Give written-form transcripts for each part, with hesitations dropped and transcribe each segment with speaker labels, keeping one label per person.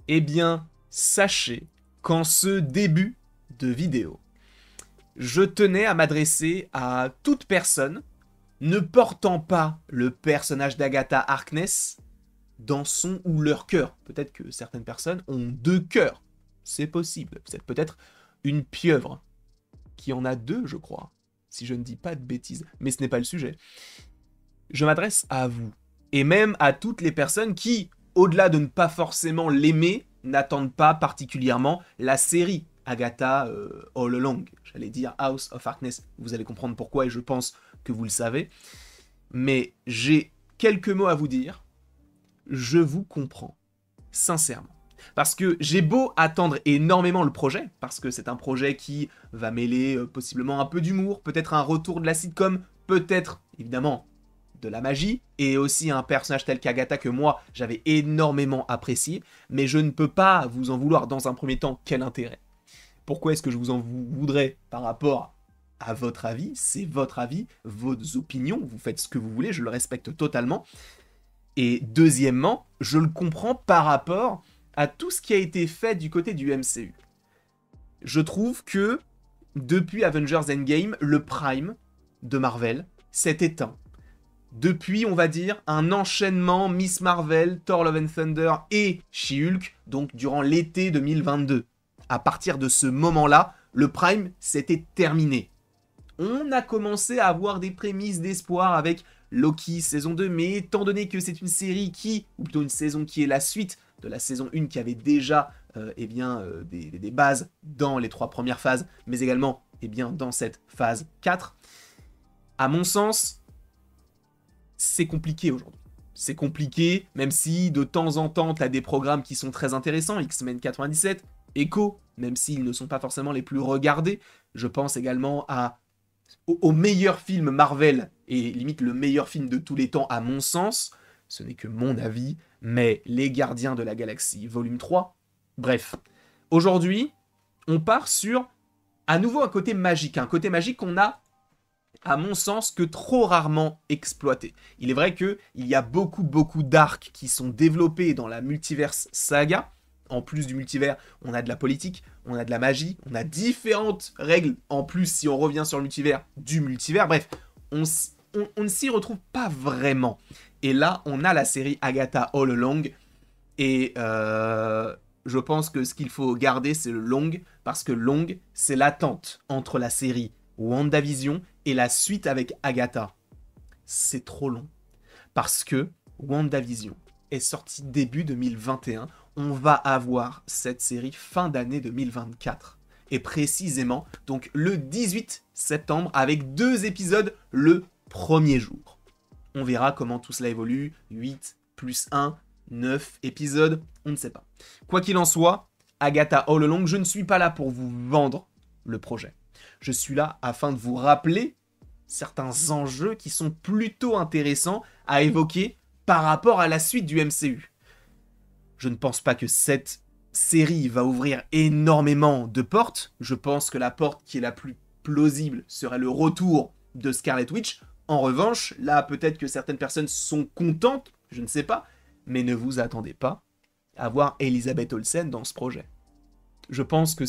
Speaker 1: Eh bien, sachez qu'en ce début de vidéo, je tenais à m'adresser à toute personne ne portant pas le personnage d'Agatha Harkness dans son ou leur cœur. Peut-être que certaines personnes ont deux cœurs. C'est possible. Vous êtes peut-être une pieuvre qui en a deux, je crois, si je ne dis pas de bêtises. Mais ce n'est pas le sujet. Je m'adresse à vous, et même à toutes les personnes qui, au-delà de ne pas forcément l'aimer, n'attendent pas particulièrement la série Agatha All Along. J'allais dire House of Harkness, vous allez comprendre pourquoi, et je pense que vous le savez. Mais j'ai quelques mots à vous dire. Je vous comprends, sincèrement. Parce que j'ai beau attendre énormément le projet, parce que c'est un projet qui va mêler possiblement un peu d'humour, peut-être un retour de la sitcom, peut-être, évidemment, de la magie, et aussi un personnage tel qu'Agatha que moi, j'avais énormément apprécié, mais je ne peux pas vous en vouloir dans un premier temps. Quel intérêt? Pourquoi est-ce que je vous en voudrais par rapport à votre avis? C'est votre avis, vos opinions, vous faites ce que vous voulez, je le respecte totalement. Et deuxièmement, je le comprends par rapport à tout ce qui a été fait du côté du MCU. Je trouve que depuis Avengers Endgame, le prime de Marvel s'est éteint. Depuis, on va dire, un enchaînement Miss Marvel, Thor Love and Thunder et She-Hulk, donc durant l'été 2022. À partir de ce moment-là, le prime s'était terminé. On a commencé à avoir des prémices d'espoir avec Loki saison 2, mais étant donné que c'est une série qui, ou plutôt une saison qui est la suite de la saison 1 qui avait déjà des bases dans les 3 premières phases, mais également dans cette phase 4, à mon sens, c'est compliqué aujourd'hui. C'est compliqué, même si de temps en temps, tu as des programmes qui sont très intéressants, X-Men 97, Echo, même s'ils ne sont pas forcément les plus regardés. Je pense également au meilleur film Marvel, et limite le meilleur film de tous les temps à mon sens, ce n'est que mon avis, mais Les Gardiens de la Galaxie, volume 3. Bref, aujourd'hui, on part sur à nouveau un côté magique qu'on a, à mon sens, que trop rarement exploité. Il est vrai qu'il y a beaucoup d'arcs qui sont développés dans la multiverse saga. En plus du multivers, on a de la politique, on a de la magie, on a différentes règles, en plus, si on revient sur le multivers, du multivers. Bref, on ne s'y retrouve pas vraiment. Et là, on a la série Agatha All Along, et je pense que ce qu'il faut garder, c'est le long, parce que long, c'est l'attente entre la série WandaVision et la suite avec Agatha. C'est trop long. Parce que WandaVision est sorti début 2021, on va avoir cette série fin d'année 2024. Et précisément, donc le 18 septembre, avec 2 épisodes le premier jour. On verra comment tout cela évolue, 8 plus 1, 9 épisodes, on ne sait pas. Quoi qu'il en soit, Agatha All Along, je ne suis pas là pour vous vendre le projet. Je suis là afin de vous rappeler certains enjeux qui sont plutôt intéressants à évoquer par rapport à la suite du MCU. Je ne pense pas que cette série va ouvrir énormément de portes. Je pense que la porte qui est la plus plausible serait le retour de Scarlet Witch. En revanche, là, peut-être que certaines personnes sont contentes, je ne sais pas, mais ne vous attendez pas à voir Elizabeth Olsen dans ce projet. Je pense que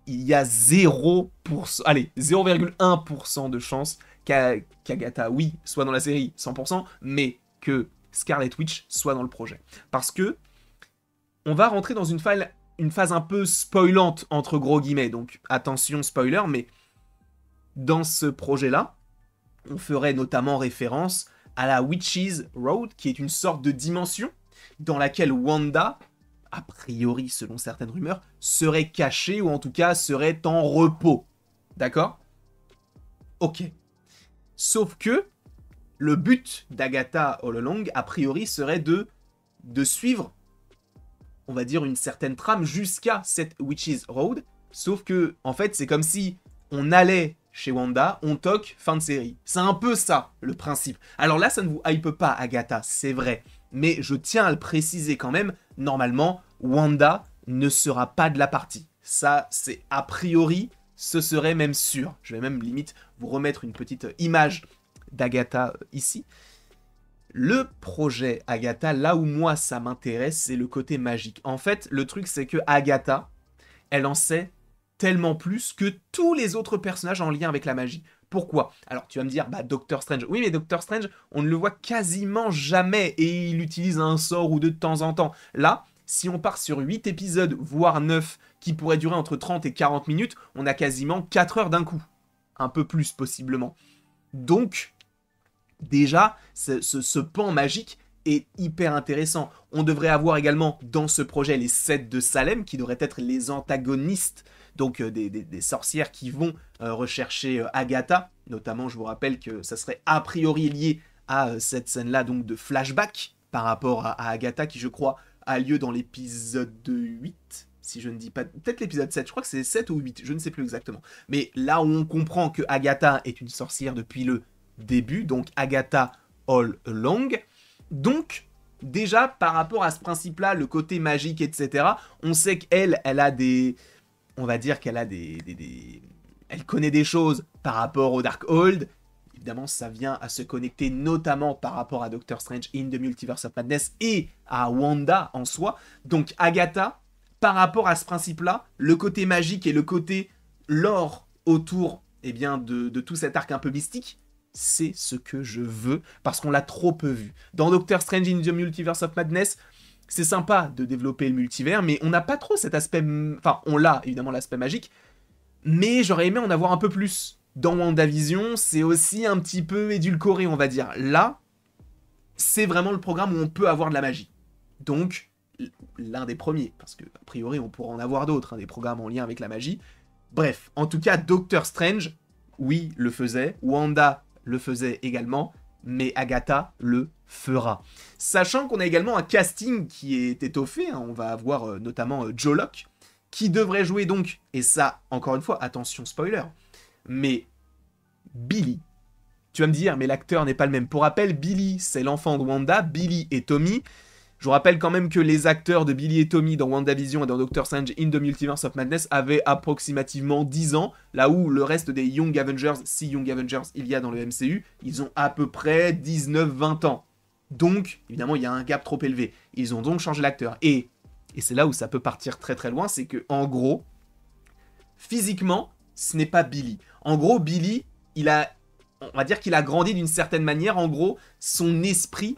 Speaker 1: il y a 0%, allez, 0,1% de chance qu'Agatha, oui, soit dans la série 100%, mais que Scarlet Witch soit dans le projet. Parce que on va rentrer dans une phase un peu spoilante, entre gros guillemets, donc attention spoiler, mais dans ce projet-là, on ferait notamment référence à la Witch's Road, qui est une sorte de dimension dans laquelle Wanda, a priori selon certaines rumeurs, serait cachée ou en tout cas serait en repos. D'accord? Ok. Sauf que le but d'Agatha All Along, a priori, serait de suivre, on va dire, une certaine trame jusqu'à cette Witch's Road. Sauf que, en fait, c'est comme si on allait chez Wanda, on toque, fin de série. C'est un peu ça, le principe. Alors là, ça ne vous hype pas, Agatha, c'est vrai. Mais je tiens à le préciser quand même, normalement, Wanda ne sera pas de la partie. Ça, c'est a priori, ce serait même sûr. Je vais même limite vous remettre une petite image d'Agatha ici. Le projet Agatha, là où moi ça m'intéresse, c'est le côté magique. En fait, le truc c'est que Agatha, elle en sait tellement plus que tous les autres personnages en lien avec la magie. Pourquoi? Alors tu vas me dire, bah Doctor Strange. Oui, mais Doctor Strange, on ne le voit quasiment jamais et il utilise un sort ou deux de temps en temps. Là, si on part sur 8 épisodes, voire 9, qui pourraient durer entre 30 et 40 minutes, on a quasiment 4 heures d'un coup. Un peu plus, possiblement. Donc, déjà, ce pan magique est hyper intéressant. On devrait avoir également dans ce projet les 7 de Salem, qui devraient être les antagonistes, donc des sorcières qui vont rechercher Agatha. Notamment, je vous rappelle que ça serait a priori lié à cette scène-là, donc de flashback, par rapport à Agatha, qui je crois a lieu dans l'épisode 8, si je ne dis pas... Peut-être l'épisode 7, je crois que c'est 7 ou 8, je ne sais plus exactement. Mais là où on comprend que Agatha est une sorcière depuis le début, donc Agatha all along. Donc, déjà, par rapport à ce principe-là, le côté magique, etc., on sait qu'elle, elle a des... On va dire qu'elle a Elle connaît des choses par rapport au Darkhold. Évidemment, ça vient à se connecter notamment par rapport à Doctor Strange in the Multiverse of Madness et à Wanda en soi. Donc Agatha, par rapport à ce principe-là, le côté magique et le côté lore autour de tout cet arc un peu mystique, c'est ce que je veux parce qu'on l'a trop peu vu. Dans Doctor Strange in the Multiverse of Madness, c'est sympa de développer le multivers, mais on n'a pas trop cet aspect... Enfin, on l'a, évidemment, l'aspect magique, mais j'aurais aimé en avoir un peu plus. Dans WandaVision, c'est aussi un petit peu édulcoré, on va dire. Là, c'est vraiment le programme où on peut avoir de la magie. Donc, l'un des premiers, parce que a priori, on pourra en avoir d'autres, des programmes en lien avec la magie. Bref, en tout cas, Doctor Strange, oui, le faisait. Wanda le faisait également, mais Agatha le fera. Sachant qu'on a également un casting qui est étoffé, on va avoir notamment Joe Locke, qui devrait jouer donc, et ça, encore une fois, attention spoiler, mais Billy. Tu vas me dire, mais l'acteur n'est pas le même. Pour rappel, Billy, c'est l'enfant de Wanda, Billy et Tommy. Je vous rappelle quand même que les acteurs de Billy et Tommy dans WandaVision et dans Doctor Strange in the Multiverse of Madness avaient approximativement 10 ans, là où le reste des Young Avengers, si Young Avengers il y a dans le MCU, ils ont à peu près 19-20 ans. Donc, évidemment, il y a un gap trop élevé. Ils ont donc changé l'acteur. Et c'est là où ça peut partir très très loin, c'est que, en gros, physiquement, ce n'est pas Billy. En gros, Billy, on va dire qu'il a grandi d'une certaine manière. En gros, son esprit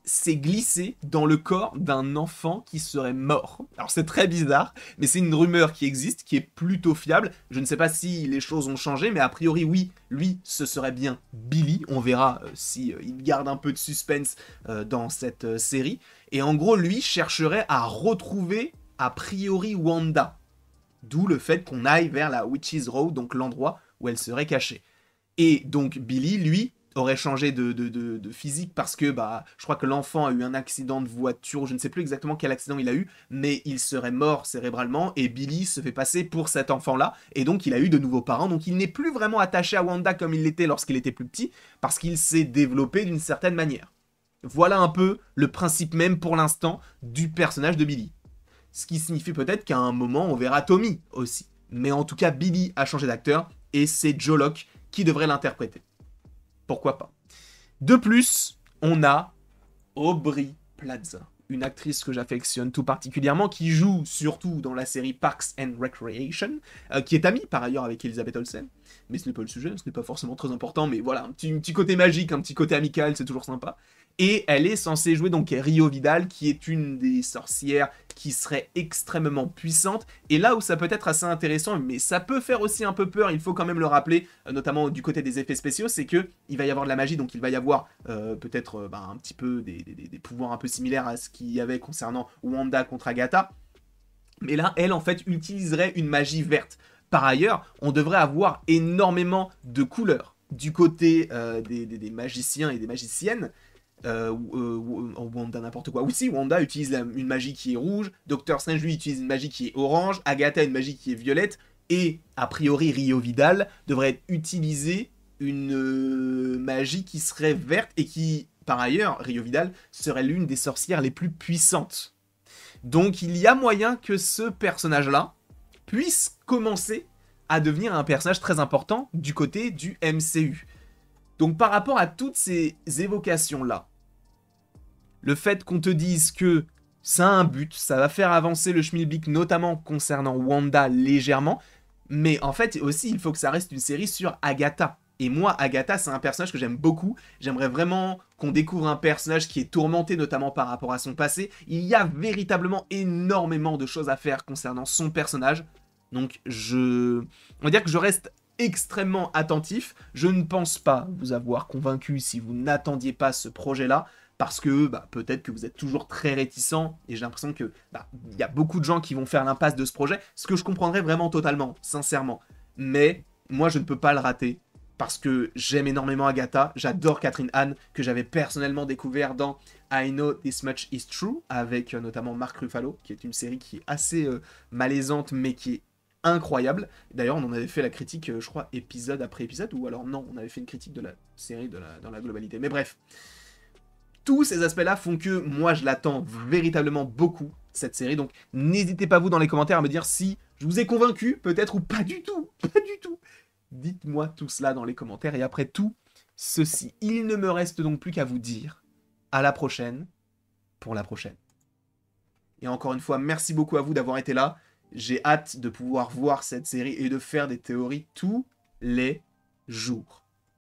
Speaker 1: s'est glissé dans le corps d'un enfant qui serait mort. Alors c'est très bizarre, mais c'est une rumeur qui existe, qui est plutôt fiable. Je ne sais pas si les choses ont changé, mais a priori oui, lui, ce serait bien Billy. On verra si il garde un peu de suspense dans cette série. Et en gros, lui chercherait à retrouver a priori Wanda. D'où le fait qu'on aille vers la Witch's Row, donc l'endroit où elle serait cachée. Et donc Billy, lui, aurait changé de physique parce que je crois que l'enfant a eu un accident de voiture, je ne sais plus exactement quel accident il a eu, mais il serait mort cérébralement et Billy se fait passer pour cet enfant-là et donc il a eu de nouveaux parents, donc il n'est plus vraiment attaché à Wanda comme il l'était lorsqu'il était plus petit parce qu'il s'est développé d'une certaine manière. Voilà un peu le principe même pour l'instant du personnage de Billy. Ce qui signifie peut-être qu'à un moment on verra Tommy aussi. Mais en tout cas Billy a changé d'acteur et c'est Joe Locke qui devrait l'interpréter. Pourquoi pas. De plus, on a Aubrey Plaza, une actrice que j'affectionne tout particulièrement, qui joue surtout dans la série Parks and Recreation, qui est amie par ailleurs avec Elizabeth Olsen, mais ce n'est pas le sujet, ce n'est pas forcément très important, mais voilà, un petit côté magique, un petit côté amical, c'est toujours sympa. Et elle est censée jouer donc Rio Vidal, qui est une des sorcières qui serait extrêmement puissante. Et là où ça peut être assez intéressant, mais ça peut faire aussi un peu peur, il faut quand même le rappeler, notamment du côté des effets spéciaux, c'est que il va y avoir de la magie, donc il va y avoir peut-être un petit peu des pouvoirs un peu similaires à ce qu'il y avait concernant Wanda contre Agatha. Mais là, elle, en fait, utiliserait une magie verte. Par ailleurs, on devrait avoir énormément de couleurs du côté des magiciens et des magiciennes. Wanda n'importe quoi. Aussi, Wanda utilise une magie qui est rouge, Doctor Strange lui utilise une magie qui est orange, Agatha une magie qui est violette, et a priori Rio Vidal devrait utiliser une magie qui serait verte et qui, par ailleurs, Rio Vidal serait l'une des sorcières les plus puissantes. Donc il y a moyen que ce personnage-là puisse commencer à devenir un personnage très important du côté du MCU. Donc par rapport à toutes ces évocations-là, le fait qu'on te dise que ça a un but, ça va faire avancer le schmilblick, notamment concernant Wanda légèrement, mais en fait aussi il faut que ça reste une série sur Agatha. Et moi, Agatha, c'est un personnage que j'aime beaucoup. J'aimerais vraiment qu'on découvre un personnage qui est tourmenté, notamment par rapport à son passé. Il y a véritablement énormément de choses à faire concernant son personnage. Donc, on va dire que je reste extrêmement attentif. Je ne pense pas vous avoir convaincu si vous n'attendiez pas ce projet-là. Parce que peut-être que vous êtes toujours très réticent. Et j'ai l'impression que il y a beaucoup de gens qui vont faire l'impasse de ce projet. Ce que je comprendrais vraiment totalement, sincèrement. Mais moi, je ne peux pas le rater. Parce que j'aime énormément Agatha, j'adore Catherine Hahn, que j'avais personnellement découvert dans I Know This Much Is True, avec notamment Mark Ruffalo, qui est une série qui est assez malaisante, mais qui est incroyable. D'ailleurs, on en avait fait la critique, je crois, épisode après épisode, ou alors non, on avait fait une critique de la série dans la globalité. Mais bref, tous ces aspects-là font que moi, je l'attends véritablement beaucoup, cette série. Donc, n'hésitez pas, vous, dans les commentaires, à me dire si je vous ai convaincu, peut-être, ou pas du tout, pas du tout. Dites-moi tout cela dans les commentaires. Et après tout ceci, il ne me reste donc plus qu'à vous dire à la prochaine pour la prochaine. Et encore une fois, merci beaucoup à vous d'avoir été là. J'ai hâte de pouvoir voir cette série et de faire des théories tous les jours.